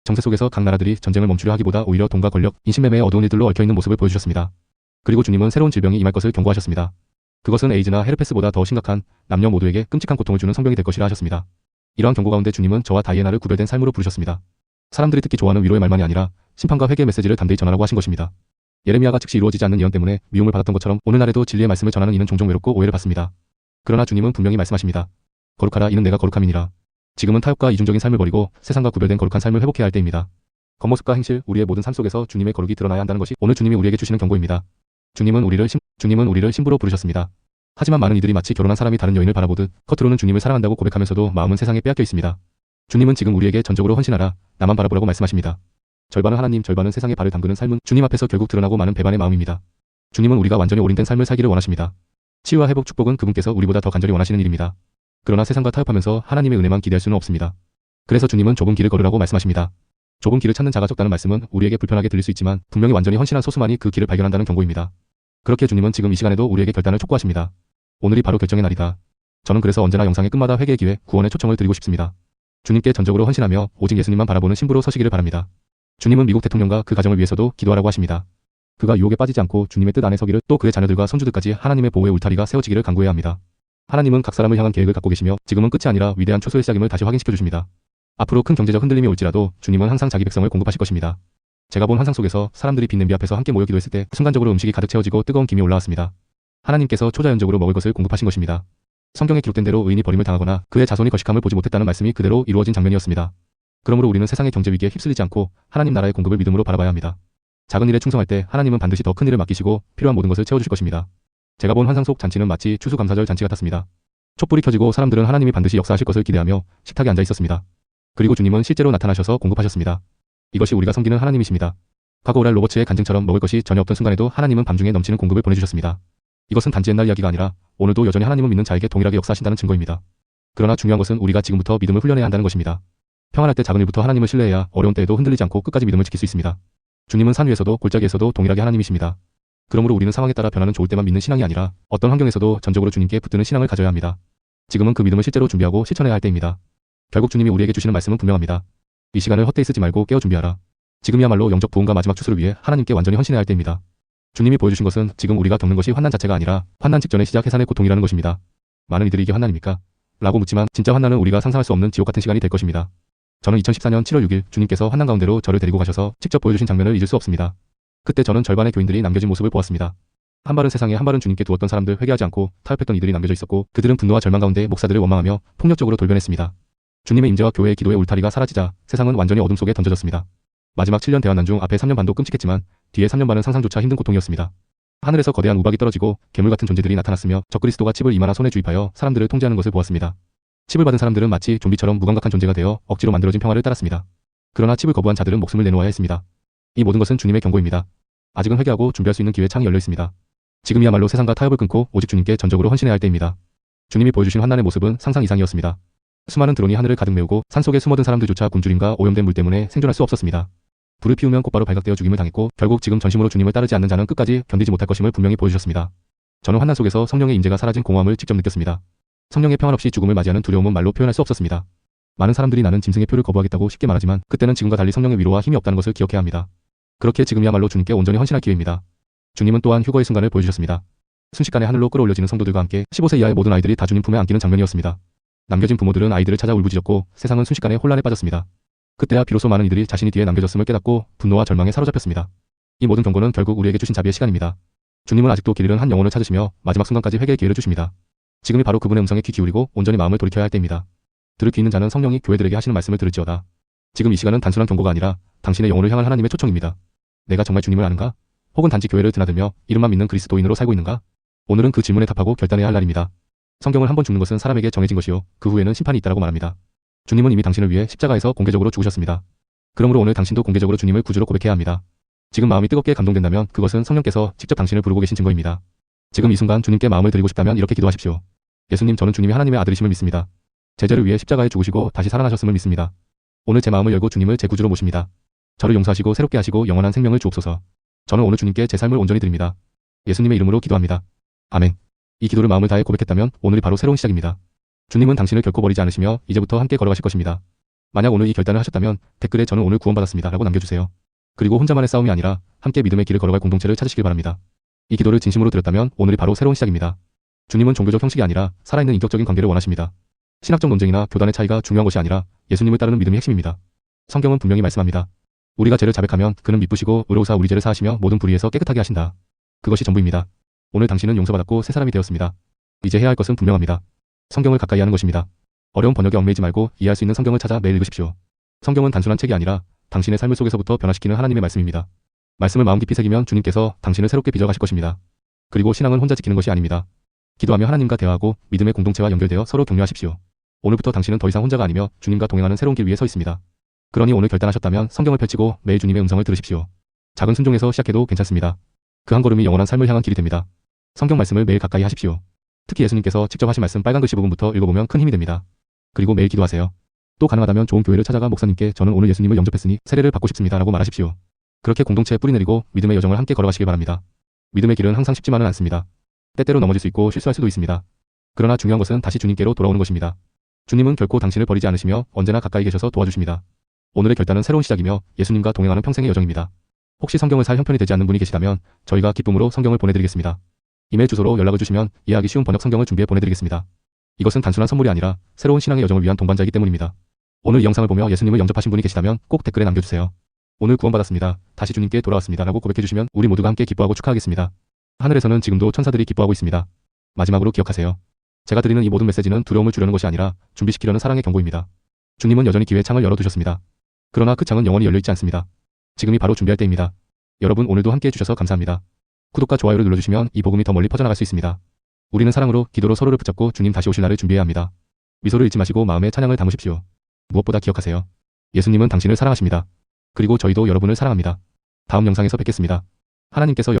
정세 속에서 각 나라들이 전쟁을 멈추려 하기보다 오히려 돈과 권력, 인신매매의 어두운 일들로 얽혀있는 모습을 보여주셨습니다. 그리고 주님은 새로운 질병이 임할 것을 경고하셨습니다. 그것은 에이즈나 헤르페스보다 더 심각한 남녀 모두에게 끔찍한 고통을 주는 성병이 될 것이라 하셨습니다. 이러한 경고 가운데 주님은 저와 다이애나를 구별된 삶으로 부르셨습니다. 사람들이 듣기 좋아하는 위로의 말만이 아니라 심판과 회개의 메시지를 담대히 전하라고 하신 것입니다. 예레미야가 즉시 이루어지지 않는 예언 때문에 미움을 받았던 것처럼 오늘날에도 진리의 말씀을 전하는 이는 종종 외롭고 오해를 받습니다. 그러나 주님은 분명히 말씀하십니다. 거룩하라, 이는 내가 거룩함이니라. 지금은 타협과 이중적인 삶을 버리고 세상과 구별된 거룩한 삶을 회복해야 할 때입니다. 겉모습과 행실, 우리의 모든 삶 속에서 주님의 거룩이 드러나야 한다는 것이 오늘 주님이 우리에게 주시는 경고입니다. 주님은 우리를 신부로 부르셨습니다. 하지만 많은 이들이 마치 결혼한 사람이 다른 여인을 바라보듯 겉으로는 주님을 사랑한다고 고백하면서도 마음은 세상에 빼앗겨 있습니다. 주님은 지금 우리에게 전적으로 헌신하라, 나만 바라보라고 말씀하십니다. 절반은 하나님, 절반은 세상에 발을 담그는 삶은 주님 앞에서 결국 드러나고 마는 배반의 마음입니다. 주님은 우리가 완전히 올인된 삶을 살기를 원하십니다. 치유와 회복, 축복은 그분께서 우리보다 더 간절히 원하시는 일입니다. 그러나 세상과 타협하면서 하나님의 은혜만 기대할 수는 없습니다. 그래서 주님은 좁은 길을 걸으라고 말씀하십니다. 좁은 길을 찾는 자가 적다는 말씀은 우리에게 불편하게 들릴 수 있지만 분명히 완전히 헌신한 소수만이 그 길을 발견한다는 경고입니다. 그렇게 주님은 지금 이 시간에도 우리에게 결단을 촉구하십니다. 오늘이 바로 결정의 날이다. 저는 그래서 언제나 영상의 끝마다 회개의 기회, 구원의 초청을 드리고 싶습니다. 주님께 전적으로 헌신하며 오직 예수님만 바라보는 신부로 서시기를 바랍니다. 주님은 미국 대통령과 그 가정을 위해서도 기도하라고 하십니다. 그가 유혹에 빠지지 않고 주님의 뜻 안에 서기를, 또 그의 자녀들과 손주들까지 하나님의 보호의 울타리가 세워지기를 간구해야 합니다. 하나님은 각 사람을 향한 계획을 갖고 계시며 지금은 끝이 아니라 위대한 초소의 시작임을 다시 확인시켜 주십니다. 앞으로 큰 경제적 흔들림이 올지라도 주님은 항상 자기 백성을 공급하실 것입니다. 제가 본 환상 속에서 사람들이 빈 냄비 앞에서 함께 모여 기도했을 때 순간적으로 음식이 가득 채워지고 뜨거운 김이 올라왔습니다. 하나님께서 초자연적으로 먹을 것을 공급하신 것입니다. 성경에 기록된 대로 의인이 버림을 당하거나 그의 자손이 거식함을 보지 못했다는 말씀이 그대로 이루어진 장면이었습니다. 그러므로 우리는 세상의 경제 위기에 휩쓸리지 않고 하나님 나라의 공급을 믿음으로 바라봐야 합니다. 작은 일에 충성할 때 하나님은 반드시 더 큰 일을 맡기시고 필요한 모든 것을 채워주실 것입니다. 제가 본 환상 속 잔치는 마치 추수감사절 잔치 같았습니다. 촛불이 켜지고 사람들은 하나님이 반드시 역사하실 것을 기대하며 식탁에 앉아 있었습니다. 그리고 주님은 실제로 나타나셔서 공급하셨습니다. 이것이 우리가 섬기는 하나님이십니다. 과거 오랄 로버츠의 간증처럼 먹을 것이 전혀 없던 순간에도 하나님은 밤중에 넘치는 공급을 보내주셨습니다. 이것은 단지 옛날 이야기가 아니라 오늘도 여전히 하나님을 믿는 자에게 동일하게 역사하신다는 증거입니다. 그러나 중요한 것은 우리가 지금부터 믿음을 훈련해야 한다는 것입니다. 평안할 때 작은 일부터 하나님을 신뢰해야 어려운 때에도 흔들리지 않고 끝까지 믿음을 지킬 수 있습니다. 주님은 산 위에서도 골짜기에서도 동일하게 하나님이십니다. 그러므로 우리는 상황에 따라 변화는 좋을 때만 믿는 신앙이 아니라 어떤 환경에서도 전적으로 주님께 붙드는 신앙을 가져야 합니다. 지금은 그 믿음을 실제로 준비하고 실천해야 할 때입니다. 결국 주님이 우리에게 주시는 말씀은 분명합니다. 이 시간을 헛되이 쓰지 말고 깨어 준비하라. 지금이야말로 영적 부흥과 마지막 추수를 위해 하나님께 완전히 헌신해야 할 때입니다. 주님이 보여주신 것은 지금 우리가 겪는 것이 환난 자체가 아니라 환난 직전의 시작, 해산의 고통이라는 것입니다. 많은 이들이 이게 환난입니까? 라고 묻지만 진짜 환난은 우리가 상상할 수 없는 지옥 같은 시간이 될 것입니다. 저는 2014년 7월 6일 주님께서 환난 가운데로 저를 데리고 가셔서 직접 보여주신 장면을 잊을 수 없습니다. 그때 저는 절반의 교인들이 남겨진 모습을 보았습니다. 한 발은 세상에 한 발은 주님께 두었던 사람들, 회개하지 않고 타협했던 이들이 남겨져 있었고 그들은 분노와 절망 가운데 목사들을 원망하며 폭력적으로 돌변했습니다. 주님의 임재와 교회의 기도의 울타리가 사라지자 세상은 완전히 어둠 속에 던져졌습니다. 마지막 7년 대환난 중 앞에 3년 반도 끔찍했지만 뒤에 3년 반은 상상조차 힘든 고통이었습니다. 하늘에서 거대한 우박이 떨어지고 괴물 같은 존재들이 나타났으며 적그리스도가 칩을 이마나 손에 주입하여 사람들을 통제하는 것을 보았습니다. 칩을 받은 사람들은 마치 좀비처럼 무감각한 존재가 되어 억지로 만들어진 평화를 따랐습니다. 그러나 칩을 거부한 자들은 목숨을 내놓아야 했습니다. 이 모든 것은 주님의 경고입니다. 아직은 회개하고 준비할 수 있는 기회 창이 열려 있습니다. 지금이야말로 세상과 타협을 끊고 오직 주님께 전적으로 헌신해야 할 때입니다. 주님이 보여주신 환난의 모습은 상상 이상이었습니다. 수많은 드론이 하늘을 가득 메우고 산속에 숨어든 사람들조차 굶주림과 오염된 물 때문에 생존할 수 없었습니다. 불을 피우면 곧바로 발각되어 죽임을 당했고 결국 지금 전심으로 주님을 따르지 않는 자는 끝까지 견디지 못할 것임을 분명히 보여주셨습니다. 저는 환난 속에서 성령의 임재가 사라진 공허함을 직접 느꼈습니다. 성령의 평안 없이 죽음을 맞이하는 두려움은 말로 표현할 수 없었습니다. 많은 사람들이 나는 짐승의 표를 거부하겠다고 쉽게 말하지만 그때는 지금과 달리 성령의 위로와 힘이 없다는 것을 기억해야 합니다. 그렇게 지금이야말로 주님께 온전히 헌신할 기회입니다. 주님은 또한 휴거의 순간을 보여주셨습니다. 순식간에 하늘로 끌어올려지는 성도들과 함께 15세 이하의 모든 아이들이 다 주님 품에 안기는 장면이었습니다. 남겨진 부모들은 아이들을 찾아 울부짖었고 세상은 순식간에 혼란에 빠졌습니다. 그때야 비로소 많은 이들이 자신이 뒤에 남겨졌음을 깨닫고 분노와 절망에 사로잡혔습니다. 이 모든 경고는 결국 우리에게 주신 자비의 시간입니다. 주님은 아직도 길 잃은 한 영혼을 찾으시며 마지막 순간까지 회개의 기회를 주십니다. 지금이 바로 그분의 음성에 귀 기울이고 온전히 마음을 돌이켜야 할 때입니다. 들을 귀 있는 자는 성령이 교회들에게 하시는 말씀을 들을지어다. 지금 이 시간은 단순한 경고가 아니라 당신의 영혼을 향한 하나님의 초청입니다. 내가 정말 주님을 아는가? 혹은 단지 교회를 드나들며 이름만 믿는 그리스도인으로 살고 있는가? 오늘은 그 질문에 답하고 결단해야 할 날입니다. 성경을 한번 죽는 것은 사람에게 정해진 것이요 그 후에는 심판이 있다라고 말합니다. 주님은 이미 당신을 위해 십자가에서 공개적으로 죽으셨습니다. 그러므로 오늘 당신도 공개적으로 주님을 구주로 고백해야 합니다. 지금 마음이 뜨겁게 감동된다면 그것은 성령께서 직접 당신을 부르고 계신 증거입니다. 지금 이 순간 주님께 마음을 드리고 싶다면 이렇게 기도하십시오. 예수님, 저는 주님이 하나님의 아들이심을 믿습니다. 제 죄를 위해 십자가에 죽으시고 다시 살아나셨음을 믿습니다. 오늘 제 마음을 열고 주님을 제 구주로 모십니다. 저를 용서하시고 새롭게 하시고 영원한 생명을 주옵소서. 저는 오늘 주님께 제 삶을 온전히 드립니다. 예수님의 이름으로 기도합니다. 아멘. 이 기도를 마음을 다해 고백했다면 오늘이 바로 새로운 시작입니다. 주님은 당신을 결코 버리지 않으시며 이제부터 함께 걸어가실 것입니다. 만약 오늘 이 결단을 하셨다면 댓글에 저는 오늘 구원받았습니다 라고 남겨주세요. 그리고 혼자만의 싸움이 아니라 함께 믿음의 길을 걸어갈 공동체를 찾으시길 바랍니다. 이 기도를 진심으로 드렸다면 오늘이 바로 새로운 시작입니다. 주님은 종교적 형식이 아니라 살아있는 인격적인 관계를 원하십니다. 신학적 논쟁이나 교단의 차이가 중요한 것이 아니라 예수님을 따르는 믿음이 핵심입니다. 성경은 분명히 말씀합니다. 우리가 죄를 자백하면 그는 미쁘시고 의로우사 우리 죄를 사하시며 모든 불의에서 깨끗하게 하신다. 그것이 전부입니다. 오늘 당신은 용서받았고 새 사람이 되었습니다. 이제 해야 할 것은 분명합니다. 성경을 가까이 하는 것입니다. 어려운 번역에 얽매이지 말고 이해할 수 있는 성경을 찾아 매일 읽으십시오. 성경은 단순한 책이 아니라 당신의 삶을 속에서부터 변화시키는 하나님의 말씀입니다. 말씀을 마음 깊이 새기면 주님께서 당신을 새롭게 빚어가실 것입니다. 그리고 신앙은 혼자 지키는 것이 아닙니다. 기도하며 하나님과 대화하고 믿음의 공동체와 연결되어 서로 격려하십시오. 오늘부터 당신은 더 이상 혼자가 아니며 주님과 동행하는 새로운 길 위에 서 있습니다. 그러니 오늘 결단하셨다면 성경을 펼치고 매일 주님의 음성을 들으십시오. 작은 순종에서 시작해도 괜찮습니다. 그 한 걸음이 영원한 삶을 향한 길이 됩니다. 성경 말씀을 매일 가까이 하십시오. 특히 예수님께서 직접 하신 말씀 빨간 글씨 부분부터 읽어보면 큰 힘이 됩니다. 그리고 매일 기도하세요. 또 가능하다면 좋은 교회를 찾아가 목사님께 저는 오늘 예수님을 영접했으니 세례를 받고 싶습니다 라고 말하십시오. 그렇게 공동체에 뿌리내리고 믿음의 여정을 함께 걸어가시길 바랍니다. 믿음의 길은 항상 쉽지만은 않습니다. 때때로 넘어질 수 있고 실수할 수도 있습니다. 그러나 중요한 것은 다시 주님께로 돌아오는 것입니다. 주님은 결코 당신을 버리지 않으시며 언제나 가까이 계셔서 도와주십니다. 오늘의 결단은 새로운 시작이며 예수님과 동행하는 평생의 여정입니다. 혹시 성경을 살 형편이 되지 않는 분이 계시다면 저희가 기쁨으로 성경을 보내드리겠습니다. 이메일 주소로 연락을 주시면 이해하기 쉬운 번역 성경을 준비해 보내드리겠습니다. 이것은 단순한 선물이 아니라 새로운 신앙의 여정을 위한 동반자이기 때문입니다. 오늘 이 영상을 보며 예수님을 영접하신 분이 계시다면 꼭 댓글에 남겨주세요. 오늘 구원받았습니다. 다시 주님께 돌아왔습니다 라고 고백해주시면 우리 모두가 함께 기뻐하고 축하하겠습니다. 하늘에서는 지금도 천사들이 기뻐하고 있습니다. 마지막으로 기억하세요. 제가 드리는 이 모든 메시지는 두려움을 주려는 것이 아니라 준비시키려는 사랑의 경고입니다. 주님은 여전히 기회의 창을 열어두셨습니다. 그러나 그 창은 영원히 열려있지 않습니다. 지금이 바로 준비할 때입니다. 여러분 오늘도 함께 해주셔서 감사합니다. 구독과 좋아요를 눌러주시면 이 복음이 더 멀리 퍼져나갈 수 있습니다. 우리는 사랑으로 기도로 서로를 붙잡고 주님 다시 오실 날을 준비해야 합니다. 미소를 잃지 마시고 마음에 찬양을 담으십시오. 무엇보다 기억하세요. 예수님은 당신을 사랑하십니다. 그리고 저희도 여러분을 사랑합니다. 다음 영상에서 뵙겠습니다. 하나님께서